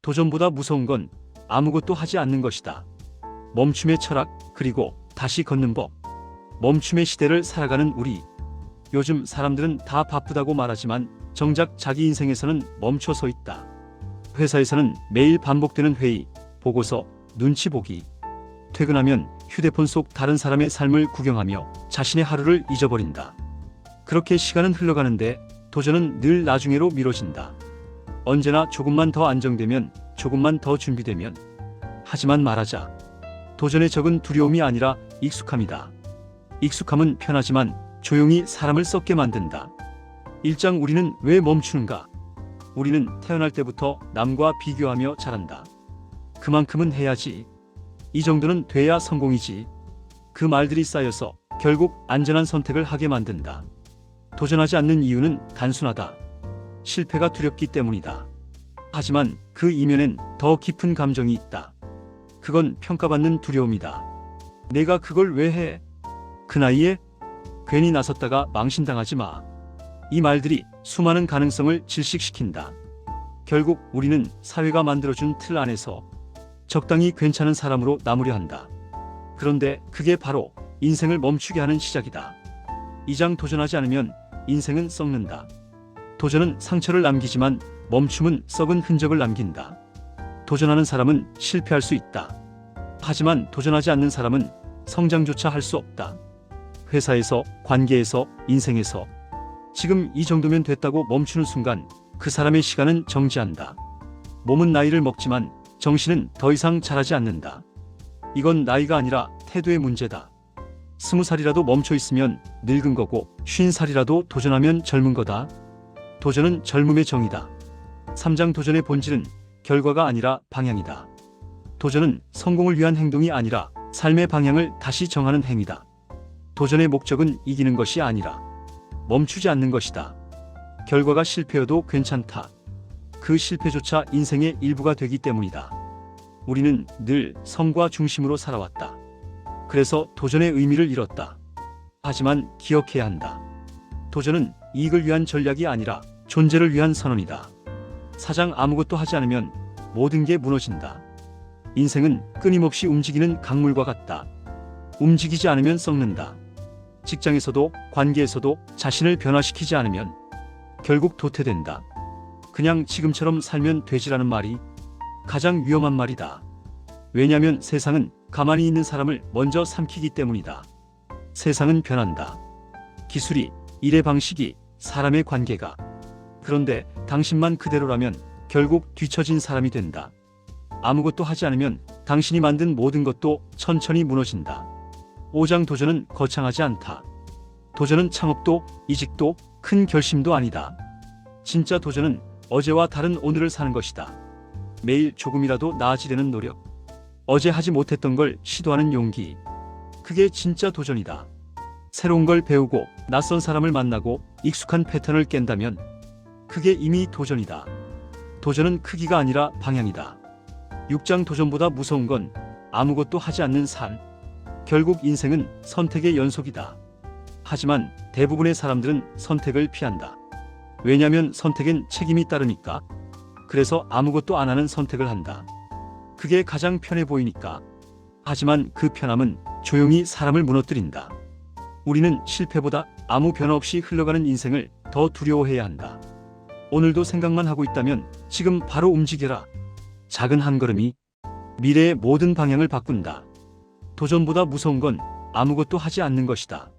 도전보다 무서운 건 아무것도 하지 않는 것이다. 멈춤의 철학, 그리고 다시 걷는 법. 멈춤의 시대를 살아가는 우리. 요즘 사람들은 다 바쁘다고 말하지만 정작 자기 인생에서는 멈춰 서 있다. 회사에서는 매일 반복되는 회의, 보고서, 눈치 보기. 퇴근하면 휴대폰 속 다른 사람의 삶을 구경하며 자신의 하루를 잊어버린다. 그렇게 시간은 흘러가는데 도전은 늘 나중으로 미뤄진다. 언제나 조금만 더 안정되면, 조금만 더 준비되면. 하지만 말하자. 도전의 적은 두려움이 아니라 익숙함이다. 익숙함은 편하지만 조용히 사람을 썩게 만든다. 일장 우리는 왜 멈추는가? 우리는 태어날 때부터 남과 비교하며 자란다. 그만큼은 해야지. 이 정도는 돼야 성공이지. 그 말들이 쌓여서 결국 안전한 선택을 하게 만든다. 도전하지 않는 이유는 단순하다. 실패가 두렵기 때문이다. 하지만 그 이면엔 더 깊은 감정이 있다. 그건 평가받는 두려움이다. 내가 그걸 왜 해? 그 나이에? 괜히 나섰다가 망신당하지 마. 이 말들이 수많은 가능성을 질식시킨다. 결국 우리는 사회가 만들어준 틀 안에서 적당히 괜찮은 사람으로 남으려 한다. 그런데 그게 바로 인생을 멈추게 하는 시작이다. 이장 도전하지 않으면 인생은 썩는다. 도전은 상처를 남기지만 멈춤은 썩은 흔적을 남긴다. 도전하는 사람은 실패할 수 있다. 하지만 도전하지 않는 사람은 성장조차 할 수 없다. 회사에서, 관계에서, 인생에서. 지금 이 정도면 됐다고 멈추는 순간 그 사람의 시간은 정지한다. 몸은 나이를 먹지만 정신은 더 이상 자라지 않는다. 이건 나이가 아니라 태도의 문제다. 20살이라도 멈춰 있으면 늙은 거고 50살이라도 도전하면 젊은 거다. 도전은 젊음의 정의다. 3장 도전의 본질은 결과가 아니라 방향이다. 도전은 성공을 위한 행동이 아니라 삶의 방향을 다시 정하는 행위다. 도전의 목적은 이기는 것이 아니라 멈추지 않는 것이다. 결과가 실패여도 괜찮다. 그 실패조차 인생의 일부가 되기 때문이다. 우리는 늘 성과 중심으로 살아왔다. 그래서 도전의 의미를 잃었다. 하지만 기억해야 한다. 도전은 이익을 위한 전략이 아니라 존재를 위한 선언이다. 4장 아무것도 하지 않으면 모든 게 무너진다. 인생은 끊임없이 움직이는 강물과 같다. 움직이지 않으면 썩는다. 직장에서도 관계에서도 자신을 변화시키지 않으면 결국 도태된다. 그냥 지금처럼 살면 되지라는 말이 가장 위험한 말이다. 왜냐하면 세상은 가만히 있는 사람을 먼저 삼키기 때문이다. 세상은 변한다. 기술이, 일의 방식이, 사람의 관계가. 그런데 당신만 그대로라면 결국 뒤처진 사람이 된다. 아무것도 하지 않으면 당신이 만든 모든 것도 천천히 무너진다. 5장 도전은 거창하지 않다. 도전은 창업도, 이직도, 큰 결심도 아니다. 진짜 도전은 어제와 다른 오늘을 사는 것이다. 매일 조금이라도 나아지려는 노력. 어제 하지 못했던 걸 시도하는 용기. 그게 진짜 도전이다. 새로운 걸 배우고 낯선 사람을 만나고 익숙한 패턴을 깬다면 그게 이미 도전이다. 도전은 크기가 아니라 방향이다. 6장 도전보다 무서운 건 아무것도 하지 않는 삶. 결국 인생은 선택의 연속이다. 하지만 대부분의 사람들은 선택을 피한다. 왜냐하면 선택엔 책임이 따르니까. 그래서 아무것도 안 하는 선택을 한다. 그게 가장 편해 보이니까. 하지만 그 편함은 조용히 사람을 무너뜨린다. 우리는 실패보다 아무 변화 없이 흘러가는 인생을 더 두려워해야 한다. 오늘도 생각만 하고 있다면 지금 바로 움직여라. 작은 한 걸음이 미래의 모든 방향을 바꾼다. 도전보다 무서운 건 아무것도 하지 않는 것이다.